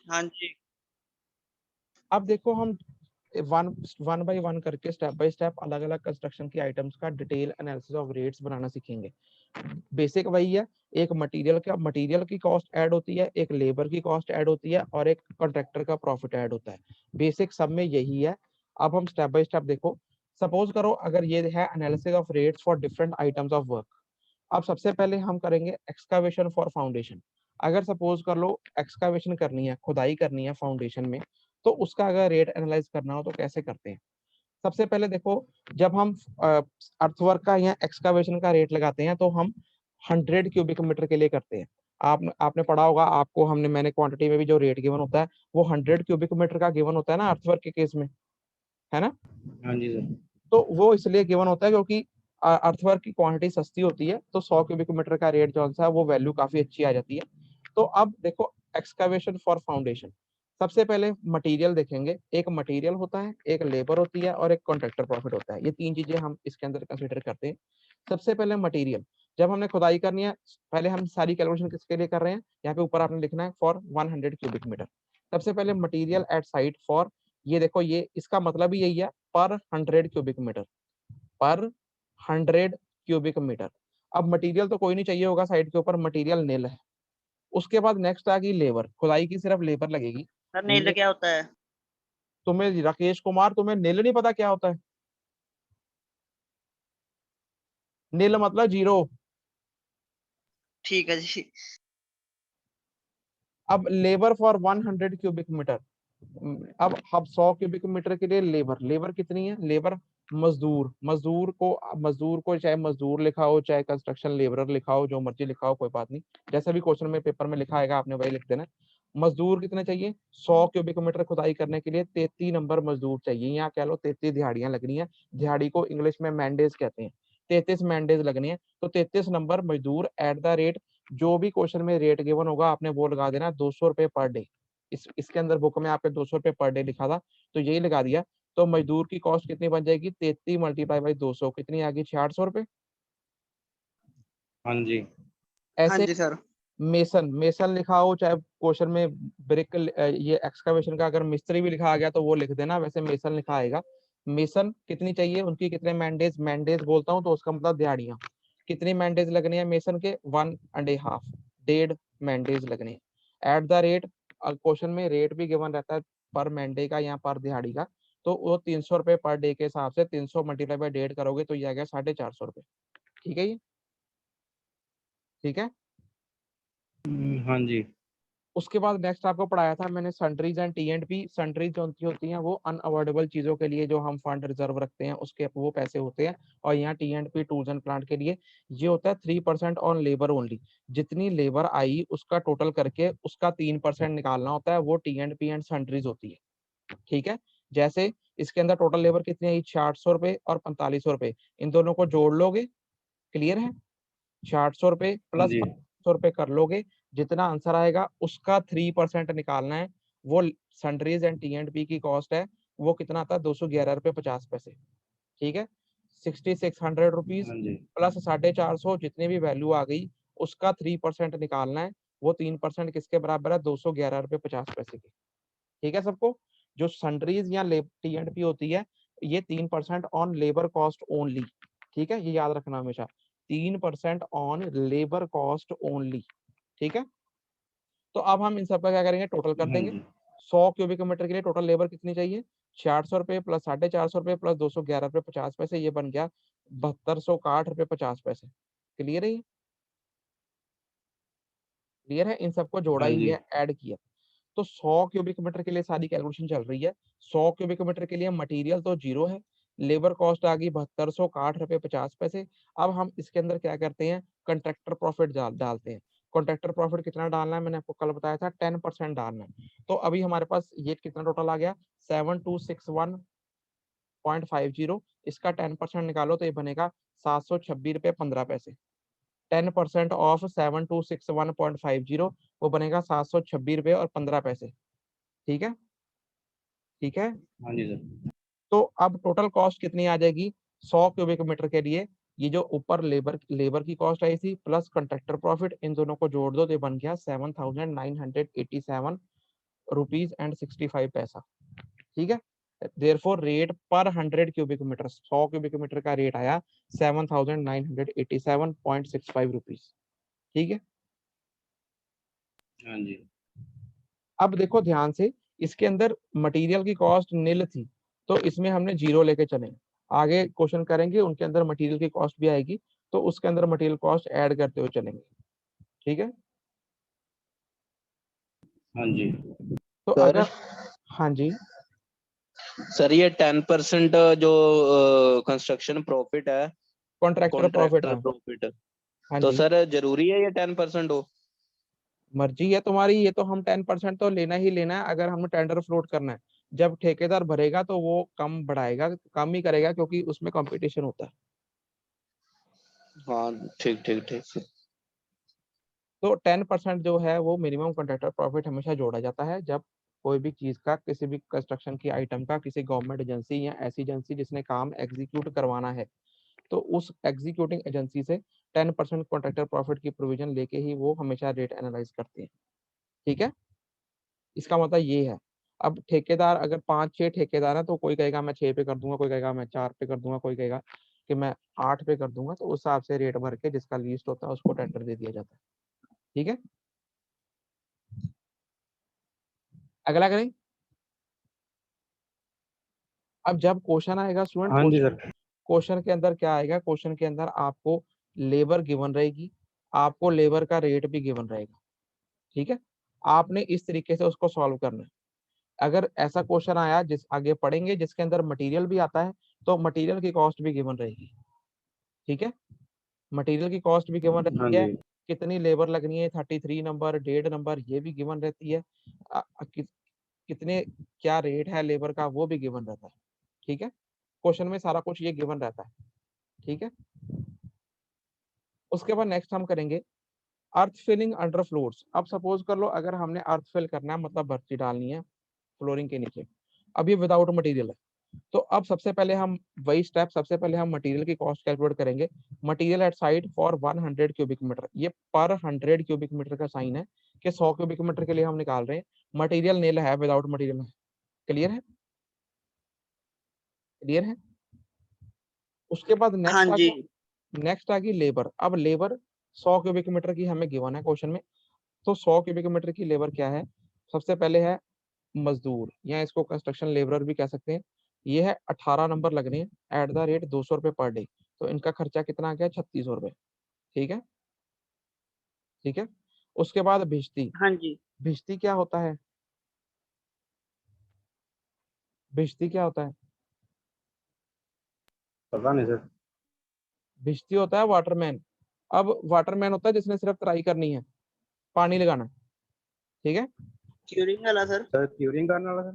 हाँ जी। अब देखो हम वन वन बाय वन करके स्टेप बाय स्टेप अलग अलग कंस्ट्रक्शन की आइटम्स का डिटेल एनालिसिस ऑफ रेट्स बनाना सीखेंगे। बेसिक वही है, एक मटेरियल की कॉस्ट ऐड होती है, एक लेबर की कॉस्ट ऐड होती है और एक कॉन्ट्रैक्टर का प्रॉफिट ऐड होता है। बेसिक सब में यही है। अब हम स्टेप बाय स्टेप देखो। सपोज करो अगर ये है analysis of rates for different items of work. अब सबसे पहले हम करेंगे एक्सकावेशन फॉर फाउंडेशन। अगर सपोज कर लो एक्सकावेशन करनी है, खुदाई करनी है फाउंडेशन में, तो उसका अगर रेट एनालाइज करना हो तो कैसे करते हैं। सबसे पहले देखो, जब हम अर्थवर्क का या एक्सकावेशन का रेट लगाते हैं तो हम 100 क्यूबिक मीटर के लिए करते हैं। आपने पढ़ा होगा, आपको मैंने क्वांटिटी में भी जो रेट गिवन होता है वो 100 क्यूबिक मीटर का गिवन होता है ना अर्थवर्क के केस में, है ना। हाँ जी सर। तो वो इसलिए गिवन होता है क्योंकि अर्थवर्क की क्वांटिटी सस्ती होती है, तो 100 क्यूबिक मीटर का रेट जो सा वो वैल्यू काफी अच्छी आ जाती है। तो अब देखो एक्सकावेशन फॉर फाउंडेशन। सबसे पहले मटेरियल देखेंगे, एक मटेरियल होता है, एक लेबर होती है और एक कॉन्ट्रैक्टर प्रॉफिट होता है। ये तीन चीजें हम इसके अंदर कंसिडर करते हैं। सबसे पहले मटेरियल, जब हमने खुदाई करनी है, पहले हम सारी कैलकुलेशन किसके लिए कर रहे हैं, यहाँ पे ऊपर आपने लिखना है फॉर 100 क्यूबिक मीटर। सबसे पहले मटेरियल एट साइट फॉर, ये देखो ये इसका मतलब ही यही है, पर 100 क्यूबिक मीटर, पर 100 क्यूबिक मीटर। अब मटेरियल तो कोई नहीं चाहिए होगा साइड के ऊपर, मटेरियल नील है। उसके बाद नेक्स्ट आ गई लेबर, खुदाई की सिर्फ लेबर लगेगी। सर नील क्या होता है? तुम्हें राकेश कुमार, तुम्हें नील नहीं पता क्या होता है? नील मतलब जीरो। ठीक है जी। अब लेबर फॉर 100 क्यूबिक मीटर। अब 100 क्यूबिक मीटर के लिए लेबर, लेबर कितनी है, लेबर मजदूर, मजदूर को चाहे मजदूर लिखा हो चाहे कंस्ट्रक्शन लेबरर लिखा हो, जो मर्जी लिखा हो कोई बात नहीं, जैसा भी क्वेश्चन में पेपर में लिखा आएगा आपने वही लिख देना। मजदूर कितने चाहिए, 100 क्यूबिक मीटर खुदाई करने के लिए 33 नंबर मजदूर चाहिए, या कह लो 33 दिहाड़ियां लगनी है। दिहाड़ी को इंग्लिश में मैंडेज कहते हैं। 33 मैंडेज लगनी है, तो 33 नंबर मजदूर एट द रेट, जो भी क्वेश्चन में रेट गिवन होगा आपने वो लगा देना, 200 रुपए पर डे। इसके अंदर बुक में आपके 200 रुपए पर डे लिखा था, तो यही लगा दिया। तो मजदूर की कॉस्ट कितनी बन जाएगी, 33 मल्टीप्लाई बाई 200, कितनी आ गई, 600 रुपए। हाँ जी। हाँ ऐसे जी सर। मेसन, मेसन लिखा हो चाहे क्वेश्चन में ब्रिक, ये एक्सकवेशन का अगर मिस्त्री भी लिखा आ गया तो वो लिख देना, वैसे मेसन लिखा आएगा। मेसन कितनी चाहिए, उनकी कितने मैंडेज, मैंडेज बोलता हूँ तो उसका मतलब दिहाड़ियां, कितनी मैंडेज लगनी है मेसन के, 1.5, 1.5 मैंडेज लगने हैं एट द रेट। क्वेश्चन में रेट भी गिवन रहता है पर मैंडे का या पर दिहाड़ी का, तो वो 300 रुपए पर डे के हिसाब से 300 मल्टीप्लाई बाई 1.5 करोगे तो ये आ गया 450 रुपए। ठीक है ये, ठीक है। हाँ जी। उसके बाद नेक्स्ट आपको पढ़ाया था मैंने सन्ट्रीज एंड टी एंड पी। सन्ट्रीज जो होती हैं वो अनअवॉइडेबल चीजों के लिए जो हम फंड रिजर्व रखते हैं उसके वो पैसे होते हैं। और यहाँ T and P tools and plant के लिए ये होता है 3% ऑन लेबर ओनली। जितनी लेबर आई उसका टोटल करके उसका 3% निकालना होता है, वो टी एंड सन्ट्रीज होती है। ठीक है। जैसे इसके अंदर टोटल लेबर कितनी आई, 600 रुपए और 4500 रुपए, इन दोनों को जोड़ लोगे, क्लियर है। 600 रुपए हाँ प्लस जी। 500 रुपए कर लोगे, जितना आंसर आएगा उसका 3% निकालना है। वो सन्ट्रीज एंड टी एंड पी की कॉस्ट है, वो कितना आता है, 211 रुपए 50 पैसे। ठीक है। 6600 रुपीज हाँ जी। प्लस 450, जितनी भी वैल्यू आ गई उसका 3% निकालना है। वो 3% किसके बराबर है, 211 रुपए 50 पैसे के। ठीक है सबको। जो सन्ट्रीज या टी एंड पी होती है, ये 3% ऑन लेबर कॉस्ट ओनली। ठीक है, ये याद रखना हमेशा, 3% ऑन लेबर कॉस्ट ओनली। ठीक है। तो अब हम इन सब का क्या करेंगे, टोटल कर हाँ देंगे। जी। 100 क्यूबिक मीटर के लिए टोटल लेबर कितनी चाहिए, 600 रुपए प्लस 450 रुपए प्लस 211 रुपए 50 पैसे, ये बन गया 7261 रुपए 50 पैसे। क्लियर है, क्लियर है, इन सबको जोड़ा हाँ ही जी। है, ऐड किया। तो 100 क्यूबिक मीटर के लिए सारी कैलकुलेशन चल रही है। 100 क्यूबिक मीटर के लिए मटेरियल तो जीरो है, लेबर कॉस्ट आ गई 7261 रुपए 50 पैसे। अब हम इसके अंदर क्या करते हैं, कंट्रैक्टर प्रॉफिट डालते हैं। कॉन्ट्रैक्टर प्रॉफिट कितना डालना है, मैंने आपको कल बताया था 10% डालना है। तो अभी हमारे पास ये कितना टोटल आ गया, 7261.50। इसका 10% निकालो तो ये बनेगा 726 रुपए 15 पैसे। 10% ऑफ 7261.50 वो बनेगा 726 रुपए और 15 पैसे। ठीक है, ठीक है। हाँ जी सर। तो अब टोटल कॉस्ट कितनी आ जाएगी 100 क्यूबिक मीटर के लिए, ये जो ऊपर लेबर लेबर की कॉस्ट आई थी प्लस कंट्रैक्टर प्रॉफिट, इन दोनों को जोड़ दो तो ये बन गया 7987 ₹1.65। ठीक है, देयरफॉर रेट पर 100 क्यूबिक मीटर, 100 क्यूबिक मीटर का रेट आया 7,987.65 रुपीज। ठीक है, हाँ जी। अब देखो ध्यान से, इसके अंदर मटेरियल की कॉस्ट नील थी, तो इसमें हमने जीरो लेके चले। आगे क्वेश्चन करेंगे उनके अंदर मटेरियल की कॉस्ट भी आएगी, तो उसके अंदर मटेरियल कॉस्ट ऐड करते हुए चलेंगे। ठीक है, हाँ जी तो सर अगर, हाँ जी, सर ये 10% जो कंस्ट्रक्शन प्रॉफिट है, कॉन्ट्रैक्टर प्रॉफिट कॉन्ट्रैक्टर है। प्रॉफिट, हाँ तो जी, सर जरूरी है ये 10% हो? मर्जी है तुम्हारी, ये तो हम 10% तो लेना ही लेना है अगर हमें टेंडर फ्लोट करना है। जब ठेकेदार भरेगा तो वो कम बढ़ाएगा, कम ही करेगा, क्योंकि उसमें कंपटीशन होता है। हाँ ठीक ठीक ठीक। तो 10% जो है वो मिनिमम कॉन्ट्रैक्टर प्रॉफिट हमेशा जोड़ा जाता है जब कोई भी चीज का, किसी भी कंस्ट्रक्शन की आइटम का, किसी गवर्नमेंट एजेंसी या ऐसी एजेंसी जिसने काम एग्जीक्यूट करवाना है, तो उस एग्जीक्यूटिंग एजेंसी से 10% कॉन्ट्रैक्टर प्रॉफिट की प्रोविजन लेके ही वो हमेशा रेट एनालाइज करते हैं। ठीक है, इसका मतलब ये है। अब ठेकेदार अगर 5-6 ठेकेदार है, तो कोई कहेगा मैं 6 पे कर दूंगा, कोई कहेगा मैं 4 पे कर दूंगा, कोई कहेगा कि मैं 8 पे कर दूंगा, तो उस हिसाब से रेट भर के जिसका लीस्ट होता है उसको टेंडर दे दिया जाता है। ठीक है, अगला करें। अब जब क्वेश्चन आएगा स्टूडेंट, हाँ जी क्वेश्चन सर। क्वेश्चन के अंदर क्या आएगा, क्वेश्चन के अंदर आपको लेबर गिवन रहेगी, आपको लेबर का रेट भी गिवन रहेगा। ठीक है, आपने इस तरीके से उसको सॉल्व करना है। अगर ऐसा क्वेश्चन आया, जिस आगे पढ़ेंगे, जिसके अंदर मटेरियल भी आता है, तो मटेरियल की कॉस्ट भी गिवन रहेगी। ठीक है, मटेरियल की कॉस्ट भी गिवन हाँ रहती है, जी। कितनी लेबर लगनी है, 33 नंबर, 1.5 नंबर, ये भी गिवन रहती है। कितने, क्या रेट है लेबर का, वो भी गिवन रहता है। ठीक है, क्वेश्चन में सारा कुछ ये गिवन रहता है। ठीक है, उसके बाद नेक्स्ट हम करेंगे अर्थ फिलिंग अंडर फ्लोर्स। अब सपोज कर लो अगर हमने अर्थ फिल करना है, मतलब भर्ती डालनी है फ्लोरिंग के नीचे, अब ये विदाउट मटेरियल है, तो अब सबसे पहले हम वही स्टेप, सबसे पहले हम मटेरियल की कॉस्ट कैलकुलेट करेंगे। Material at site for 100 cubic metre, ये पर 100 क्यूबिक मीटर का साइन है कि 100 क्यूबिक मीटर के लिए हम निकाल रहे हैं। मटेरियल नील है, विदाउट मटेरियल है। क्लियर है, क्लियर है। उसके बाद हाँ नेक्स्ट आ जी। गया, नेक्स्ट आ गई लेबर। अब लेबर 100 क्यूबिक मीटर की हमें गिवन है क्वेश्चन में, तो 100 क्यूबिक मीटर की लेबर क्या है, सबसे पहले है मजदूर, या इसको कंस्ट्रक्शन लेबरर भी कह सकते हैं। ये है 18 नंबर लग रहे हैं एट द रेट 200 रुपए पर डे, तो इनका खर्चा कितना आ गया, 3600 रुपए। ठीक है, ठीक है। उसके बाद भिश्ती, हाँ जी। भिश्ती क्या होता है, भिश्ती क्या होता है, पता नहीं सर। भिश्ती होता है वाटरमैन। अब वाटरमैन होता है जिसने सिर्फ तराई करनी है, पानी लगाना। ठीक है, क्यूरिंग वाला सर। सर क्यूरिंग करने वाला सर।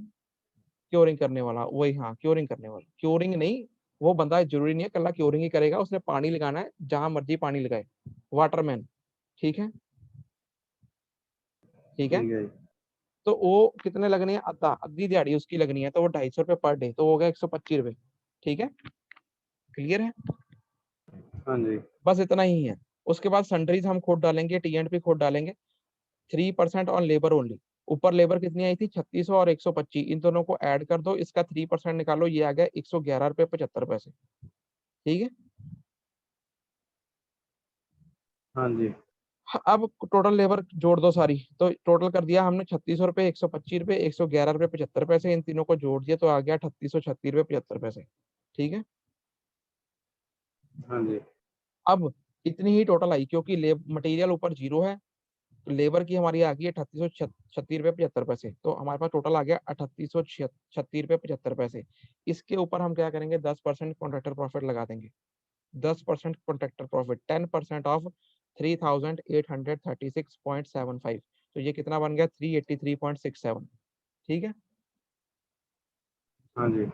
क्योरिंग करने वाला, वही, हाँ क्योरिंग करने वाला, क्योरिंग नहीं, वो बंदा जरूरी नहीं है कल्ला क्योरिंग ही करेगा, उसने पानी लगाना है, जहां मर्जी पानी लगाए, वाटरमैन। ठीक है, ठीक है। ठीक है जी। तो वो कितने लगने हैं, अद्धा, अद्धी दिहाड़ी उसकी लगनी है, तो वो 250 रुपये पर डे, तो हो गया 125 रुपये। ठीक है, क्लियर है, हाँ जी। बस इतना ही है। उसके बाद सन्ड्रीज हम खुद डालेंगे, टी एंड पी खुद डालेंगे। 3% ऑन लेबर ओनली, ऊपर लेबर कितनी आई थी 3600 और 125, इन दोनों को ऐड कर दो, इसका 3% निकालो, ये आ गया 111 रुपये 75 पैसे। ठीक है, हाँ जी। अब टोटल लेबर जोड़ दो सारी, तो टोटल कर दिया हमने 3600 रुपये, 125 रुपये, 111 रुपये 75 पैसे, इन तीनों को जोड़ दिया तो आ गया 3836 रुपये 75 पैसे। ठीक है, हाँ जी। अब इतनी ही टोटल आई, क्योंकि मटेरियल ऊपर जीरो है, तो लेबर की हमारी आ गई 3836 रुपये 75 पैसे, तो हमारे पास टोटल आ गया 3836 रुपये 75 पैसे। इसके ऊपर हम क्या करेंगे, 10% कॉन्ट्रैक्टर प्रॉफिट लगा देंगे। 10% कॉन्ट्रैक्टर प्रॉफिट, 10% ऑफ 3836.75, तो ये कितना बन गया, 383.67। ठीक है, हाँ जी।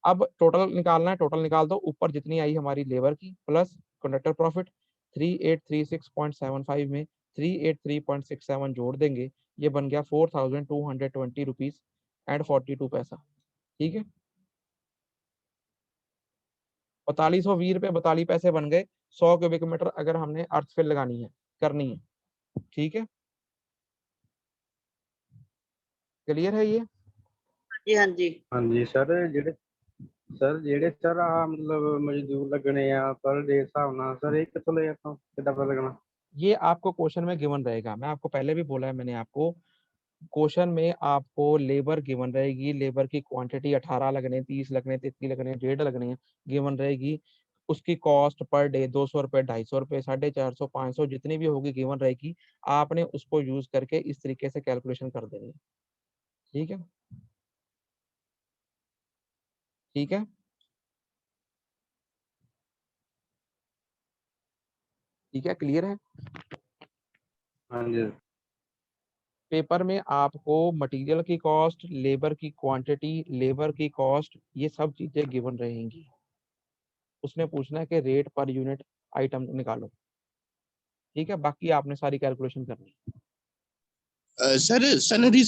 अब टोटल निकालना है, टोटल निकाल दो, ऊपर जितनी आई हमारी लेबर की प्लस कंडक्टर प्रॉफिट, 3836.75 में 383.67 जोड़ देंगे, ये बन गया 4220 रुपीज एंड 42 पैसा। ठीक है, 4220 रुपये 42 पैसे बन गए 100 क्यूबिक मीटर अगर हमने अर्थ फिल लगानी है, करनी है। ठीक है, क्लियर है ये? जी हाँ जी। हाँ जी ਜਿਹੜੇ ਸਰ ਆ ਮਤਲਬ ਮਜ਼ਦੂਰ ਲੱਗਣੇ ਆ ਪਰ ਡੇ ਹਿਸਾਬ ਨਾਲ ਸਰ ਇਹ ਕਿੱਥੋਂ ਲਏ ਆਪਾਂ ਕਿੱਦਾਂ ਪਤਾ ਲੱਗਣਾ? ये आपको क्वेश्चन में गिवन रहेगा, मैं आपको पहले भी बोला है मैंने आपको, क्वेश्चन में आपको लेबर गिवन रहेगी, लेबर की क्वांटिटी 18 लगने, 30 लगने, 33 लगने, 1.5 लगने गिवन रहेगी, उसकी कॉस्ट पर डे 200 रुपये, 250 रुपये, 450, 500 जितनी भी होगी गिवन रहेगी, आपने उसको यूज करके इस तरीके से कैलकुलेशन कर देनी है। ठीक है, ठीक है, ठीक है, क्लियर है? हाँ जी पेपर में आपको मटेरियल की कॉस्ट, लेबर की क्वांटिटी, लेबर की कॉस्ट, ये सब चीजें गिवन रहेंगी। उसने पूछना है कि रेट पर यूनिट आइटम निकालो। ठीक है, बाकी आपने सारी कैलकुलेशन करनी है। Sir salary